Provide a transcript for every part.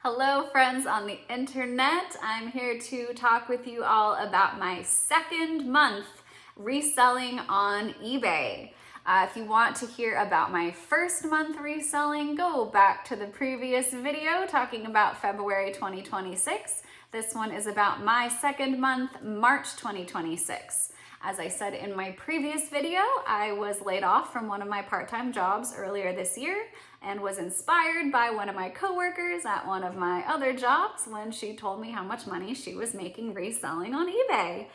Hello friends on the internet. I'm here to talk with you all about my second month reselling on eBay. If you want to hear about my first month reselling, go back to the previous video talking about February 2026. This one is about my second month, March 2026. As I said in my previous video, I was laid off from one of my part-time jobs earlier this year and was inspired by one of my coworkers at one of my other jobs when she told me how much money she was making reselling on eBay.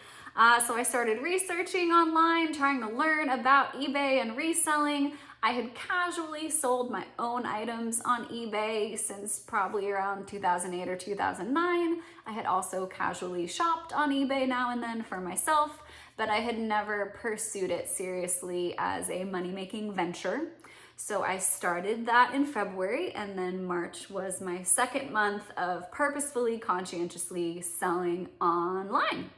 So I started researching online, trying to learn about eBay and reselling. I had casually sold my own items on eBay since probably around 2008 or 2009. I had also casually shopped on eBay now and then for myself, but I had never pursued it seriously as a money-making venture. So I started that in February, and then March was my second month of purposefully, conscientiously selling online.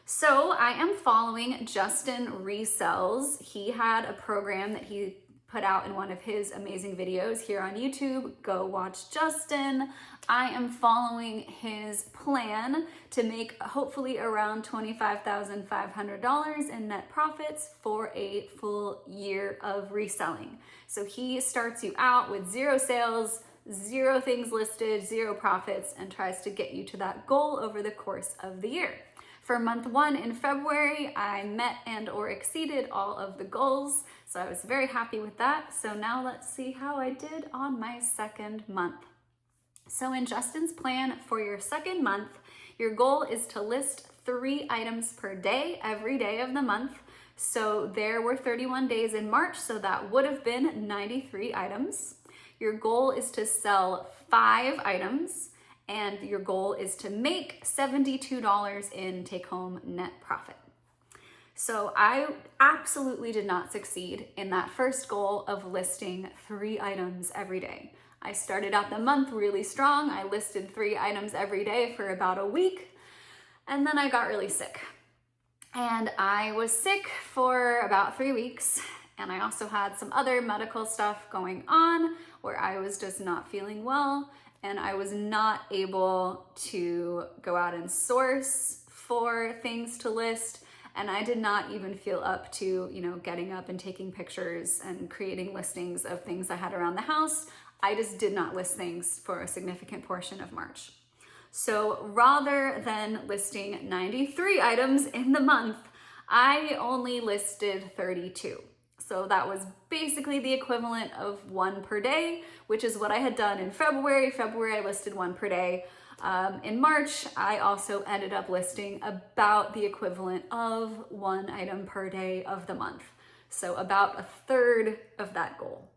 So I am following Justin Resells. He had a program that he put out in one of his amazing videos here on YouTube. Go watch Justin. I am following his plan to make hopefully around $25,500 in net profits for a full year of reselling. So he starts you out with 0 sales, 0 things listed, 0 profits, and tries to get you to that goal over the course of the year. For month 1 in February, I met and or exceeded all of the goals, so I was very happy with that. So now let's see how I did on my second month. So in Justin's plan for your second month, your goal is to list 3 items per day, every day of the month. So there were 31 days in March, so that would have been 93 items. Your goal is to sell 5 items, and your goal is to make $72 in take-home net profit. So I absolutely did not succeed in that first goal of listing 3 items every day. I started out the month really strong. I listed 3 items every day for about a week, and then I got really sick. And I was sick for about 3 weeks, and I also had some other medical stuff going on where I was just not feeling well, and I was not able to go out and source for things to list. And I did not even feel up to, getting up and taking pictures and creating listings of things I had around the house. I just did not list things for a significant portion of March. So rather than listing 93 items in the month, I only listed 32. So that was basically the equivalent of 1 per day, which is what I had done in February. February, I listed 1 per day. In March, I also ended up listing about the equivalent of 1 item per day of the month. So about 1/3 of that goal.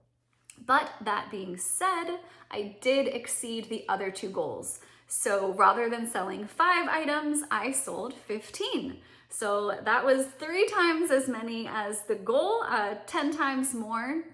But that being said, I did exceed the other 2 goals. So rather than selling 5 items, I sold 15. So that was 3 times as many as the goal, 10 times more,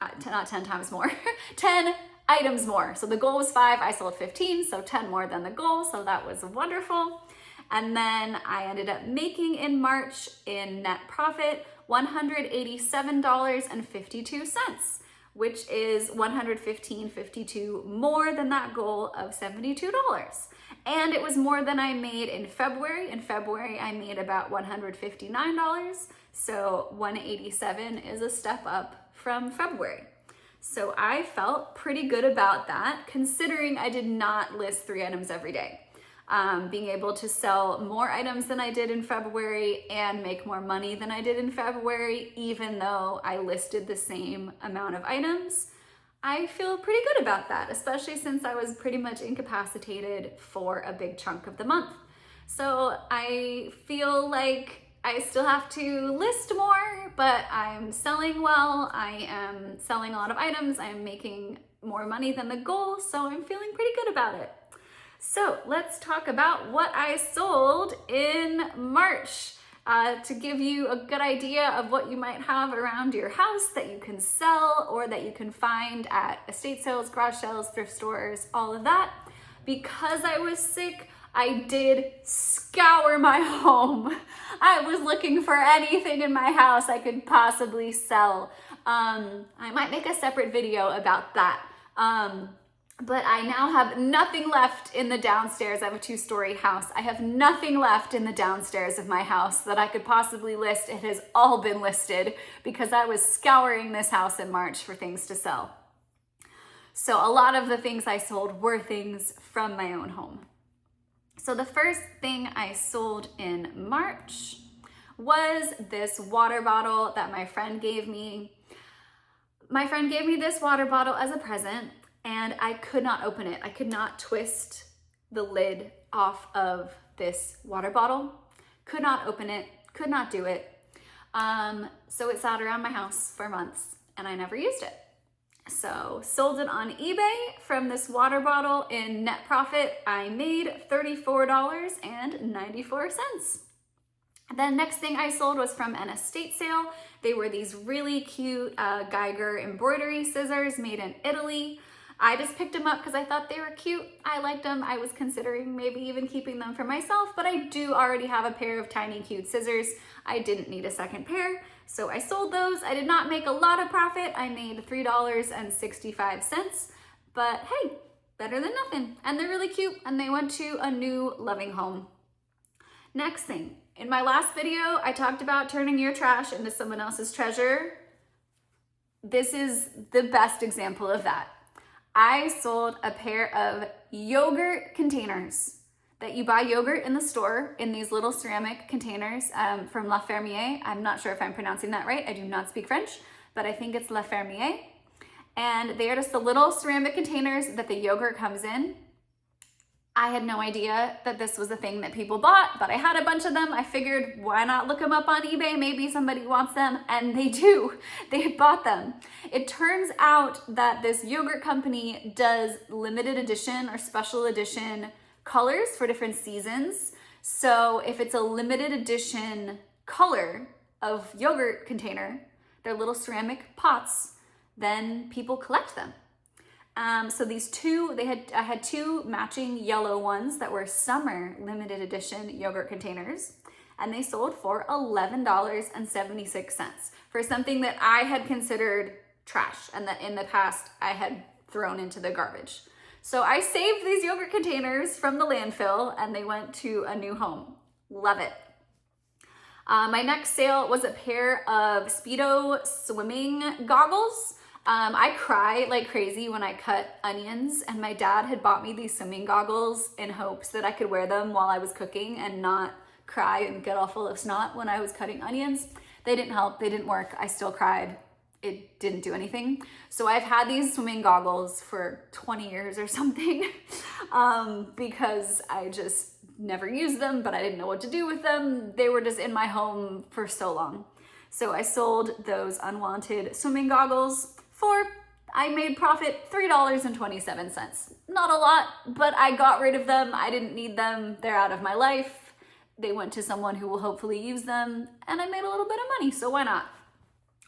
not 10 times more, 10 items more. So the goal was 5, I sold 15, so 10 more than the goal, so that was wonderful. And then I ended up making in March in net profit $187.52, which is $115.52 more than that goal of $72. And it was more than I made in February. In February, I made about $159, so $187 is a step up from February. So I felt pretty good about that, considering I did not list 3 items every day. Being able to sell more items than I did in February and make more money than I did in February, even though I listed the same amount of items, I feel pretty good about that, especially since I was pretty much incapacitated for a big chunk of the month. So I feel like I still have to list more, but I'm selling well. I am selling a lot of items. I'm making more money than the goal, so I'm feeling pretty good about it. So let's talk about what I sold in March. To give you a good idea of what you might have around your house that you can sell or that you can find at estate sales, garage sales, thrift stores, all of that. Because I was sick, I did scour my home. I was looking for anything in my house I could possibly sell. I might make a separate video about that. But I now have nothing left in the downstairs. I have a 2-story house. I have nothing left in the downstairs of my house that I could possibly list. It has all been listed because I was scouring this house in March for things to sell. So a lot of the things I sold were things from my own home. So the first thing I sold in March was this water bottle that my friend gave me. My friend gave me this water bottle as a present, and I could not open it. I could not twist the lid off of this water bottle. Could not open it, could not do it. So it sat around my house for months and I never used it. So sold it on eBay. From this water bottle in net profit, I made $34.94. The next thing I sold was from an estate sale. They were these really cute Geiger embroidery scissors made in Italy. I just picked them up because I thought they were cute. I liked them. I was considering maybe even keeping them for myself, but I do already have a pair of tiny cute scissors. I didn't need a second pair, so I sold those. I did not make a lot of profit. I made $3.65, but hey, better than nothing. And they're really cute, and they went to a new loving home. Next thing, in my last video, I talked about turning your trash into someone else's treasure. This is the best example of that. I sold a pair of yogurt containers that you buy yogurt in the store in these little ceramic containers from La Fermier. I'm not sure if I'm pronouncing that right. I do not speak French, but I think it's La Fermier. And they are just the little ceramic containers that the yogurt comes in. I had no idea that this was a thing that people bought, but I had a bunch of them. I figured, why not look them up on eBay? Maybe somebody wants them, and they do. They had bought them. It turns out that this yogurt company does limited edition or special edition colors for different seasons. So if it's a limited edition color of yogurt container, they're little ceramic pots, then people collect them. So these two, I had two matching yellow ones that were summer limited edition yogurt containers, and they sold for $11.76 for something that I had considered trash and that in the past I had thrown into the garbage. So I saved these yogurt containers from the landfill and they went to a new home. Love it. My next sale was a pair of Speedo swimming goggles. I cry like crazy when I cut onions, and my dad had bought me these swimming goggles in hopes that I could wear them while I was cooking and not cry and get all full of snot when I was cutting onions. They didn't help, they didn't work. I still cried. It didn't do anything. So I've had these swimming goggles for 20 years or something because I just never used them, but I didn't know what to do with them. They were just in my home for so long. So I sold those unwanted swimming goggles I made profit $3.27. Not a lot, but I got rid of them. I didn't need them. They're out of my life. They went to someone who will hopefully use them, and I made a little bit of money, so why not?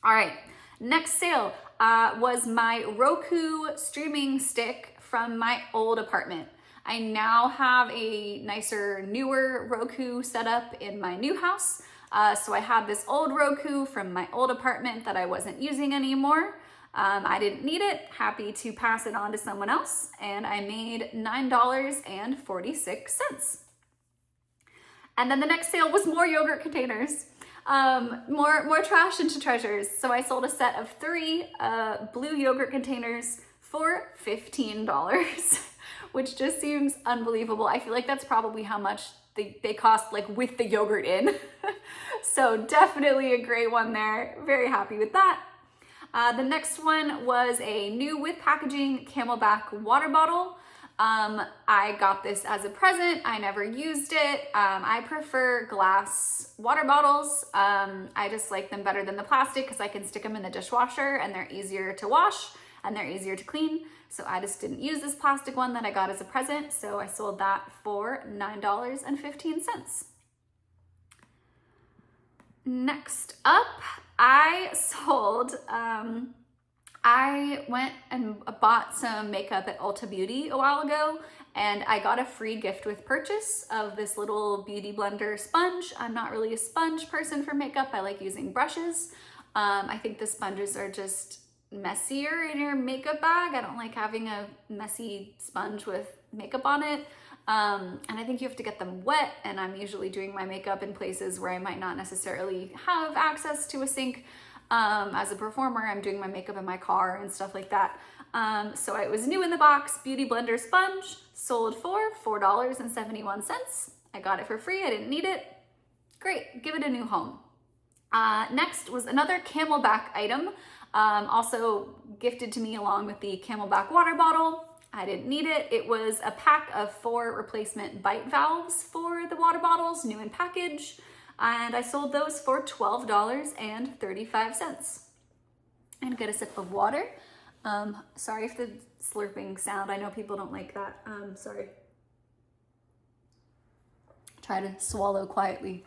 All right, next sale was my Roku streaming stick from my old apartment. I now have a nicer, newer Roku setup in my new house. So I had this old Roku from my old apartment that I wasn't using anymore. I didn't need it, happy to pass it on to someone else, and I made $9.46. And then the next sale was more yogurt containers, more trash into treasures. So I sold a set of 3 blue yogurt containers for $15, which just seems unbelievable. I feel like that's probably how much they cost, like with the yogurt in. So definitely a great one there. Very happy with that. The next one was a new with packaging Camelback water bottle. I got this as a present. I never used it. I prefer glass water bottles. I just like them better than the plastic because I can stick them in the dishwasher and they're easier to wash and they're easier to clean. So I just didn't use this plastic one that I got as a present. So I sold that for $9.15. Next up, I sold, I went and bought some makeup at Ulta Beauty a while ago, and I got a free gift with purchase of this little beauty blender sponge. I'm not really a sponge person for makeup. I like using brushes. I think the sponges are just messier in your makeup bag. I don't like having a messy sponge with makeup on it. And I think you have to get them wet, and I'm usually doing my makeup in places where I might not necessarily have access to a sink. As a performer, I'm doing my makeup in my car and stuff like that. So it was new in the box, Beauty Blender sponge, sold for $4.71. I got it for free, I didn't need it. Great, give it a new home. Next was another Camelback item, also gifted to me along with the Camelback water bottle. I didn't need it. It was a pack of 4 replacement bite valves for the water bottles, new in package, and I sold those for $12.35. And get a sip of water. Sorry if the slurping sound, I know people don't like that. Sorry. Try to swallow quietly.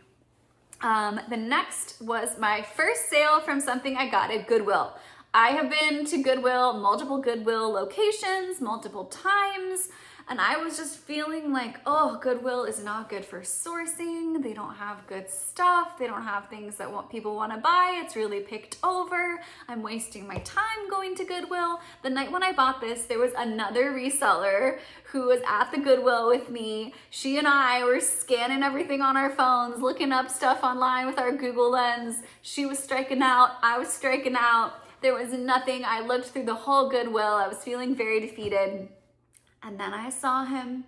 The next was my first sale from something I got at Goodwill. I have been to Goodwill, multiple Goodwill locations, multiple times, and I was just feeling like, oh, Goodwill is not good for sourcing. They don't have good stuff. They don't have things that people want to buy. It's really picked over. I'm wasting my time going to Goodwill. The night when I bought this, there was another reseller who was at the Goodwill with me. She and I were scanning everything on our phones, looking up stuff online with our Google Lens. She was striking out. I was striking out. There was nothing. I looked through the whole Goodwill. I was feeling very defeated. And then I saw him.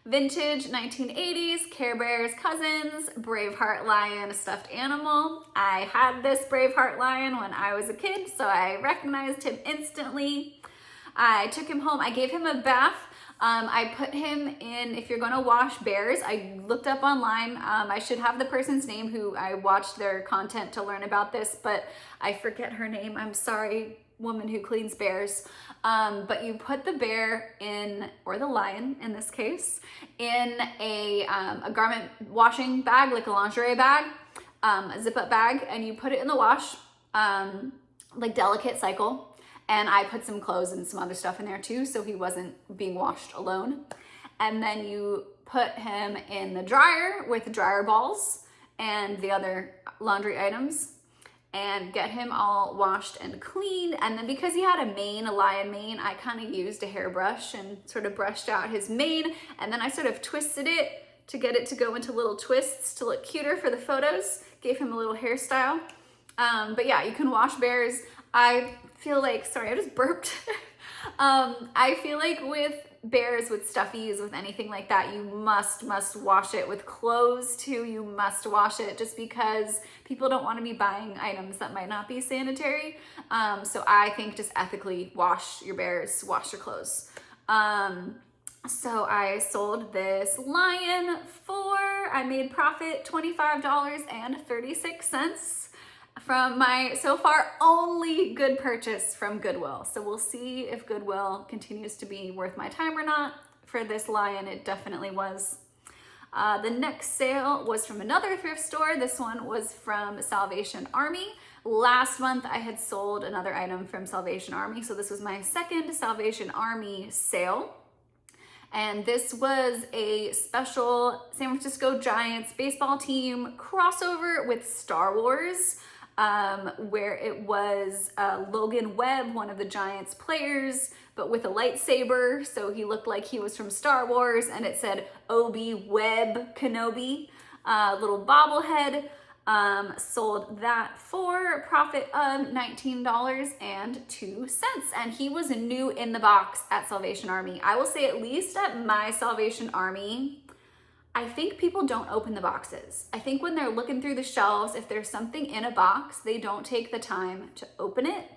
Vintage 1980s, Care Bears Cousins, Braveheart Lion stuffed animal. I had this Braveheart Lion when I was a kid, so I recognized him instantly. I took him home. I gave him a bath. I put him in, if you're gonna wash bears, I looked up online. I should have the person's name who I watched their content to learn about this, but I forget her name. I'm sorry, woman who cleans bears. But you put the bear in, or the lion in this case, in a garment washing bag, like a lingerie bag, a zip up bag, and you put it in the wash, like delicate cycle. And I put some clothes and some other stuff in there too, so he wasn't being washed alone. And then you put him in the dryer with dryer balls and the other laundry items and get him all washed and cleaned. And then because he had a mane, a lion mane, I kind of used a hairbrush and sort of brushed out his mane. And then I sort of twisted it to get it to go into little twists to look cuter for the photos. Gave him a little hairstyle. But yeah, you can wash bears. I feel like, sorry, I just burped. I feel like with bears, with stuffies, with anything like that, you must wash it. With clothes too, you must wash it, just because people don't want to be buying items that might not be sanitary. So I think just ethically wash your bears, wash your clothes. So I sold this lion I made profit $25.36 from my so far only good purchase from Goodwill. So we'll see if Goodwill continues to be worth my time or not. For this lion, it definitely was. The next sale was from another thrift store. This one was from Salvation Army. Last month I had sold another item from Salvation Army, so this was my second Salvation Army sale. And this was a special San Francisco Giants baseball team crossover with Star Wars, where it was Logan Webb, one of the Giants players, but with a lightsaber. So he looked like he was from Star Wars, and it said Obi-Webb Kenobi, little bobblehead. Sold that for a profit of $19.02. And he was new in the box at Salvation Army. I will say, at least at my Salvation Army, I think people don't open the boxes. I think when they're looking through the shelves, if there's something in a box, they don't take the time to open it.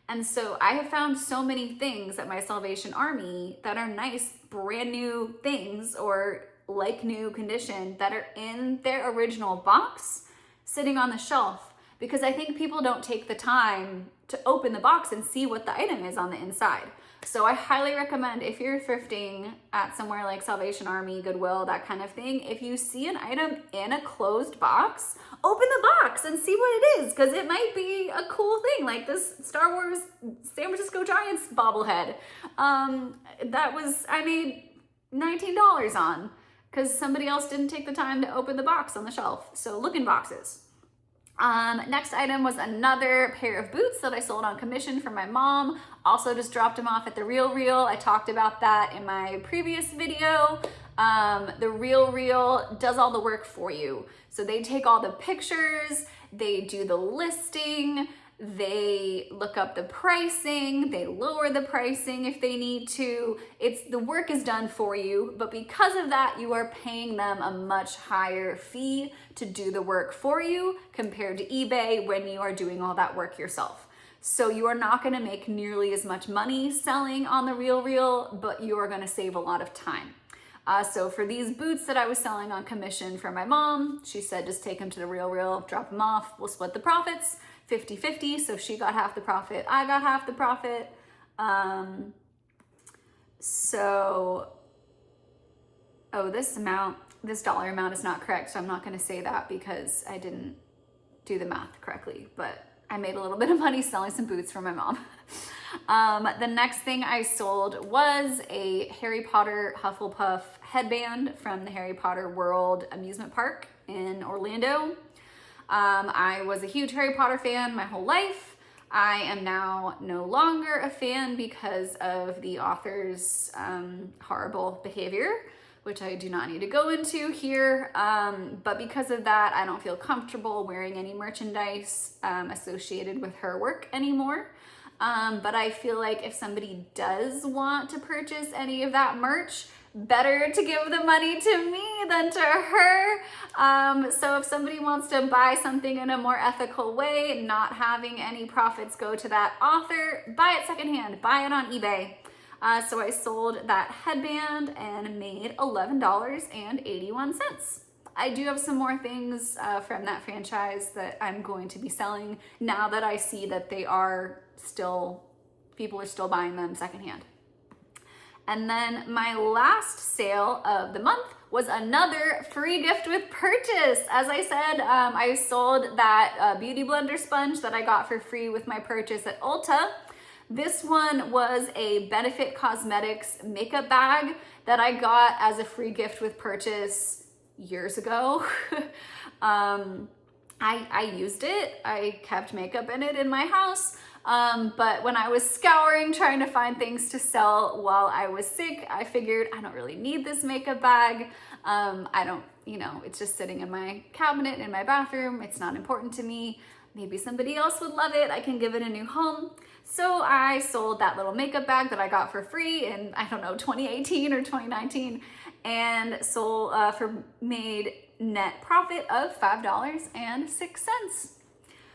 And so I have found so many things at my Salvation Army that are nice, brand new things, or like new condition, that are in their original box, sitting on the shelf, because I think people don't take the time to open the box and see what the item is on the inside. So I highly recommend, if you're thrifting at somewhere like Salvation Army, Goodwill, that kind of thing, if you see an item in a closed box, open the box and see what it is, because it might be a cool thing, like this Star Wars San Francisco Giants bobblehead. I made $19 on, because somebody else didn't take the time to open the box on the shelf. So look in boxes. Next item was another pair of boots that I sold on commission for my mom. Also just dropped them off at The RealReal. I talked about that in my previous video. The RealReal does all the work for you. So they take all the pictures, they do the listing, they look up the pricing, they lower the pricing if they need to. The work is done for you, but because of that, you are paying them a much higher fee to do the work for you compared to eBay when you are doing all that work yourself. So you are not gonna make nearly as much money selling on The RealReal, but you are gonna save a lot of time. So for these boots that I was selling on commission for my mom, she said just take them to The RealReal, drop them off, we'll split the profits 50-50. So she got half the profit, I got half the profit. This dollar amount is not correct, so I'm not gonna say that because I didn't do the math correctly, but I made a little bit of money selling some boots for my mom. The next thing I sold was a Harry Potter Hufflepuff headband from the Harry Potter World amusement park in Orlando. I was a huge Harry Potter fan my whole life. I am now no longer a fan because of the author's horrible behavior, which I do not need to go into here. But because of that, I don't feel comfortable wearing any merchandise associated with her work anymore. But I feel like if somebody does want to purchase any of that merch, better to give the money to me than to her. So if somebody wants to buy something in a more ethical way, not having any profits go to that author, buy it secondhand, buy it on eBay. So I sold that headband and made $11.81. I do have some more things from that franchise that I'm going to be selling now that I see that people are still buying them secondhand. And then my last sale of the month was another free gift with purchase. As I said, I sold that Beauty Blender sponge that I got for free with my purchase at Ulta. This one was a Benefit Cosmetics makeup bag that I got as a free gift with purchase years ago. I used it. I kept makeup in it in my house. But when I was scouring, trying to find things to sell while I was sick, I figured I don't really need this makeup bag. It's just sitting in my cabinet in my bathroom. It's not important to me. Maybe somebody else would love it. I can give it a new home. So I sold that little makeup bag that I got for free in, 2018 or 2019, and made net profit of $5.06.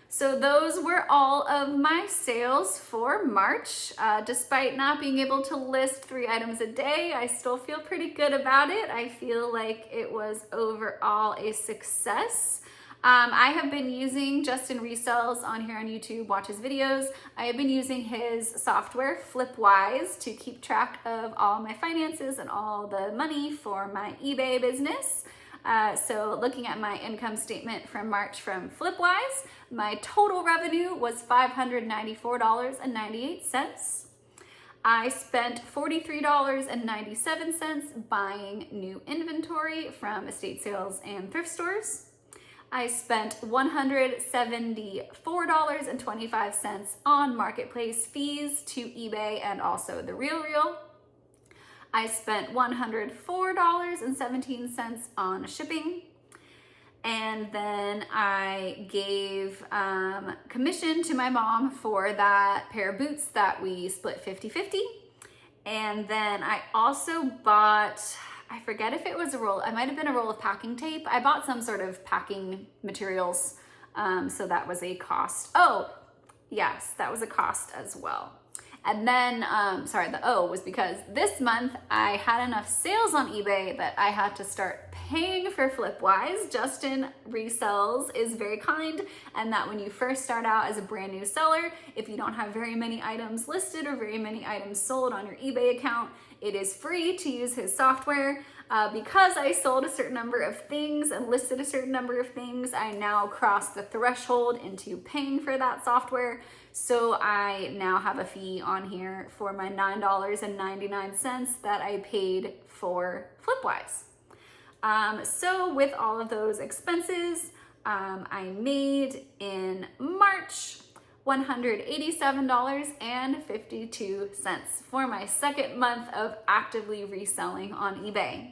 So those were all of my sales for March. Despite not being able to list 3 items a day, I still feel pretty good about it. I feel like it was overall a success. I have been using Justin Resells on here on YouTube, watch his videos. I have been using his software, Flipwise, to keep track of all my finances and all the money for my eBay business. So looking at my income statement from March from Flipwise, my total revenue was $594.98. I spent $43.97 buying new inventory from estate sales and thrift stores. I spent $174.25 on marketplace fees to eBay and also The RealReal. I spent $104.17 on shipping. And then I gave commission to my mom for that pair of boots that we split 50-50. And then I also bought, I forget if it was it might have been a roll of packing tape. I bought some sort of packing materials, so that was a cost. Oh, yes, that was a cost as well. And then, the O was because this month I had enough sales on eBay that I had to start paying for Flipwise. Justin Resells is very kind, and that when you first start out as a brand new seller, if you don't have very many items listed or very many items sold on your eBay account, it is free to use his software. Because I sold a certain number of things and listed a certain number of things, I now crossed the threshold into paying for that software. So I now have a fee on here for my $9.99 that I paid for Flipwise. So with all of those expenses, I made in March $187.52 for my second month of actively reselling on eBay.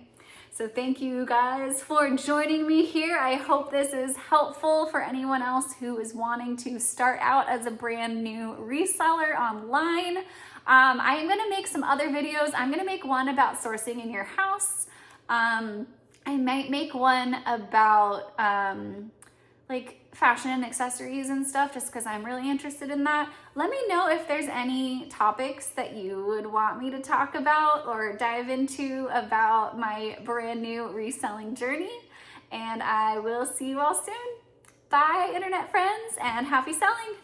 So thank you guys for joining me here. I hope this is helpful for anyone else who is wanting to start out as a brand new reseller online. I am gonna make some other videos. I'm gonna make one about sourcing in your house. I might make one about like fashion and accessories and stuff, just because I'm really interested in that. Let me know if there's any topics that you would want me to talk about or dive into about my brand new reselling journey. And I will see you all soon. Bye, internet friends, and happy selling.